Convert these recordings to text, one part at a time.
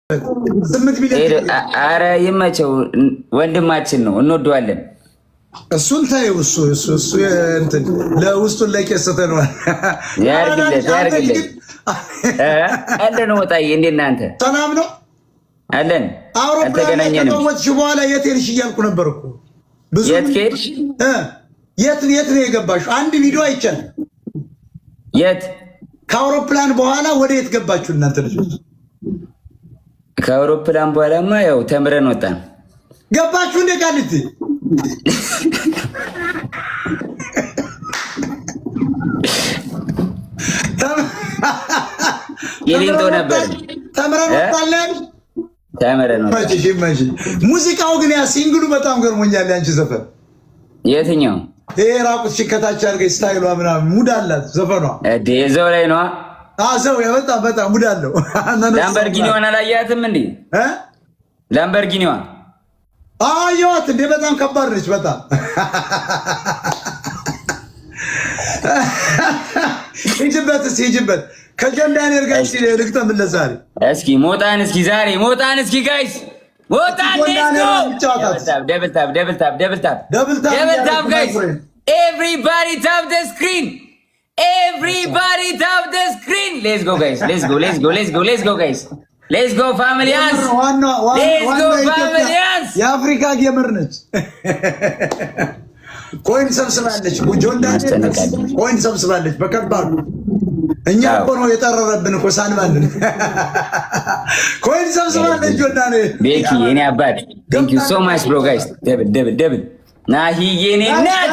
8 ሚሊዮን አረ ይመቸው ወንድማችን ነው እንወደዋለን። እሱን ታዩ እሱ እንትን ለውስጡን ለቄሰተ ነው ያርግለት አለን ወጣዬ እንዴ እናንተ ሰላም ነው አለን አልተገናኘንም። ወጥሽ በኋላ የት ሄድሽ እያልኩ ነበር እኮ ብዙ የት ሄድሽ የት ነው የገባሽው? አንድ ቪዲዮ አይቻል። የት ከአውሮፕላን በኋላ ወደ የት ገባችሁ እናንተ ልጆች? ከአውሮፕላን በኋላማ ያው ተምረን ወጣን። ገባችሁ እንደ ቃልቲ የሌንቶ ነበር ተምረን ወጣለን። ተምረን ማጂ ሙዚቃው ግን ያ ሲንግሉ በጣም ገርሞኛል። ያንቺ ዘፈን የትኛው? ይሄ ራቁት ሽከታች አድርገሽ ስታይሏ ምናምን ሙድ አላት ዘፈኗ። እዛው ላይ ነው አዘው በጣም ሙድ አለው። ላምበርጊኒዋን አላያትም እንዴ? ላምበርጊኒዋን አያት እንዴ? በጣም ከባድ ነች። በጣም ሂጅበት ከጆን ዳንኤል ጋር ልግጠምለት ዛሬ። እስኪ ሞጣን እስኪ ዛሬ ሞጣን እስኪ ጋይስ ሞጣን ደብል ታፕ ጋይስ ኤቭሪባዲ ታፕ ዘ ስክሪን Everybody tap the screen. Let's go guys. Let's go guys. Let's go familians. Let's go familians. የአፍሪካ ጌመር ነች። ኮይን ሰብስባለች። ጆን ዳንኤል ኮይን ሰብስባለች በከባዱ። እኛ እኮ ነው የጠረረብን እኮ ሳንባልን። ኮይን ሰብስባለች ጆን ዳንኤል። ቤኪ የኔ አባት thank you so much bro guys. ደብል ናሂ የኔ ናት።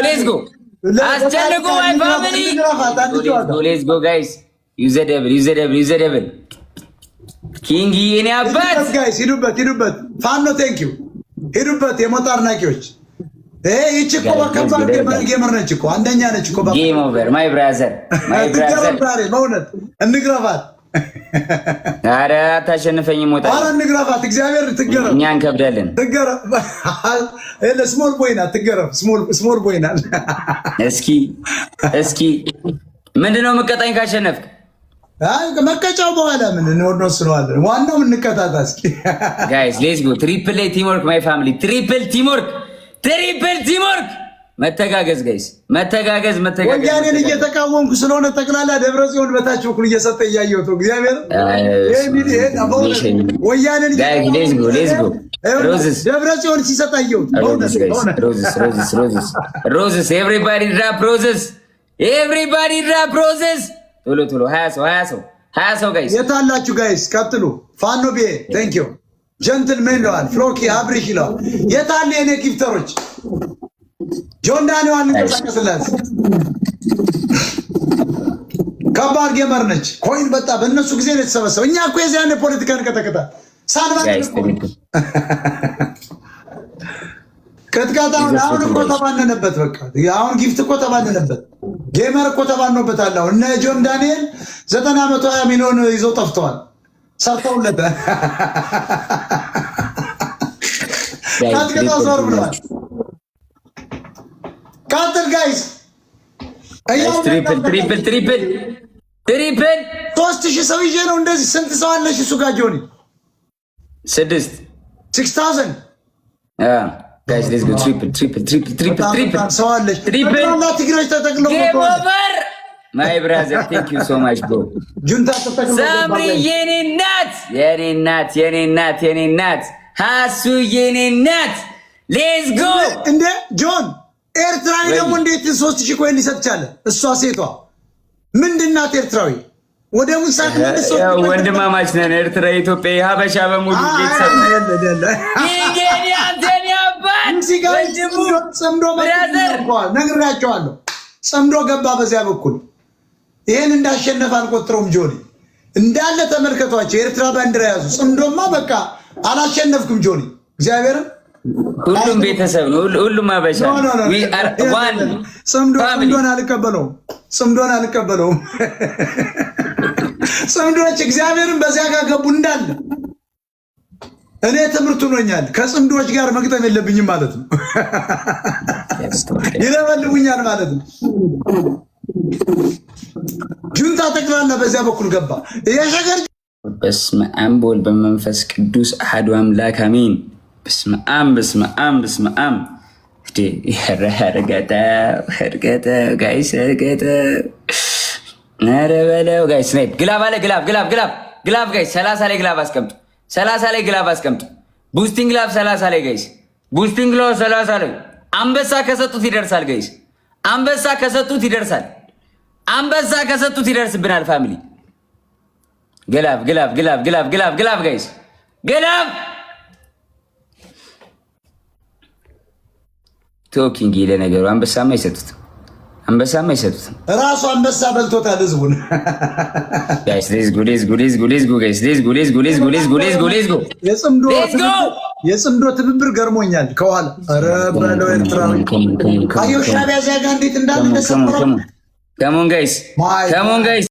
Let's go. አስጨንቁ ማይ ፋሚሊ ሌትስ ጎ ጋይስ ዩዘ ደብል ኪንግ የኔ አባት ጋይስ ሂዱበት ፋኖ ቴንክ ዩ ሂዱበት የሞጣ አድናቂዎች ይህች እኮ በከባድ ጌመር ነች እኮ አንደኛ ነች እኮ ጌም ኦቨር ማይ ብራዘር በእውነት እንግረፋት። ኧረ አታሸንፈኝ ሞጣ ኧረ እንግረፋት እግዚአብሔር ትገረፍ እኛ እንከብዳለን ስሞል ቦይ ናት ትገረፍ ስሞል ቦይ ናት። እስኪ ምንድነው መቀጣኝ ካሸነፍክ? መቀጫው በኋላ ምን እንወስነዋለን። ዋናው እንቀጣጣ እስኪ ጋይስ ሌትስ ጎ ትሪፕል ቲምወርክ ማይ ፋሚሊ ትሪፕል ቲምወርክ መተጋገዝ ጋይስ መተጋገዝ ወያኔን እየተቃወምኩ ስለሆነ ጠቅላላ ደብረ ጽዮን በታች በኩል እየሰጠ እያየሁት እግዚአብሔር ወያኔን ሌትስ ጎ ሮዝስ ደብረ ጽዮን ሲሰጥ አየሁት። ሮዝስ ኤቭሪባዲ ድራፕ ሮዝስ ቶሎ 20 ሰው ጋይስ የታላችሁ ጋይስ ቀጥሉ። ፋኖ ቢ ቴንክ ዩ ጀንትልሜን ይለዋል። ፍሎኪ አብሪሽ ይለዋል። የታለ የኔ ጊፍተሮች ጆን ዳንኤል እንቀሳቀስላት ከባድ ጌመር ነች። ኮይን በጣ በእነሱ ጊዜ ነው የተሰበሰበው። እኛ እኮ የዚያን ፖለቲካ እንቀጠቅጣ ሳንባክ ቅጥቃጣ አሁን እኮ ተባነነበት። በቃ አሁን ጊፍት እኮ ተባነነበት። ጌመር እኮ ተባነውበታል። አሁን እነ ጆን ዳንኤል 920 ሚሊዮን ይዘው ጠፍተዋል። ሰርተውለት ቅጥቃጣ ዞር ብለዋል። ካንተር ጋይስ ትሪፕል 3000 ሰው ይዤ ነው እንደዚህ። ስንት ሰው አለሽ እሱ ጋር ጆኒ? 6000 ጋይስ ሌትስ ጎ ትሪፕል ሰው አለሽ። ትግሬዎች ተጠቅለው ማይ ብራዘር ቴንክ ዩ ሶ ማች ብሮ ጁንታ ተጠቅለው ሳምሪ የኔ ናት ሃሱ የኔ ናት። ሌትስ ጎ እንደ ጆን ኤርትራዊ ደግሞ እንዴት 3000 ኮይን ሊሰጥ ቻለ? እሷ ሴቷ ምንድናት? ኤርትራዊ ወደ ሙሳት ወንድማማች ነን። ኤርትራ ኢትዮጵያ ሀበሻ በሙሉ ቤተሰብ ነግራቸዋለሁ። ጽምዶ ገባ በዚያ በኩል ይሄን እንዳሸነፈ አልቆጥረውም። ጆኒ እንዳለ ተመልከቷቸው። ኤርትራ ባንዲራ ያዙ። ጽምዶማ በቃ አላሸነፍኩም ጆኒ እግዚአብሔርን ሁሉም ቤተሰብ ነው። ሁሉም አበሻ ጽምዶን አልቀበለውም። ጽምዶች እግዚአብሔርን በዚያ ጋር ገቡ እንዳለ። እኔ ትምህርቱ ሆኛል። ከጽምዶች ጋር መግጠም የለብኝም ማለት ነው። ይለበልቡኛል ማለት ነው። ጁንታ ጠቅላላ በዚያ በኩል ገባ። የሸገር በስመ አብ ወወልድ በመንፈስ ቅዱስ አሐዱ አምላክ አሜን። በስመ አብ በስመ አብ በስመ አብ እርገጠ ጋይስ እርገጠ ኧረ በለው ጋይስ ስናይፕ ግላብ አለ ግላብ ጋይስ 30 ላይ ግላብ አስቀምጡ 30 ላይ ግላብ አስቀምጡ ቡስቲንግ ግላብ 30 ላይ ጋይስ ቡስቲንግ ግላብ 30 ላይ አንበሳ ከሰጡት ይደርሳል ጋይስ አንበሳ ከሰጡት ይደርሳል አንበሳ ከሰጡት ይደርስብናል ፋሚሊ ግላብ ጋይስ ግላብ ቶኪንግ ይለ ነገሩ አንበሳማ አይሰጡትም ራሱ አንበሳ በልቶታል ህዝቡን ጋይስ ሌትስ ጎ ጋይስ ሌትስ ጎ የጽምዶ ትብብር ገርሞኛል ከኋላ ኧረ በለው ኤርትራዊ አየሁ ሻዕቢያ እዚያ ጋር እንዴት እንዳለ ተሰምሮ ከሞን ጋይስ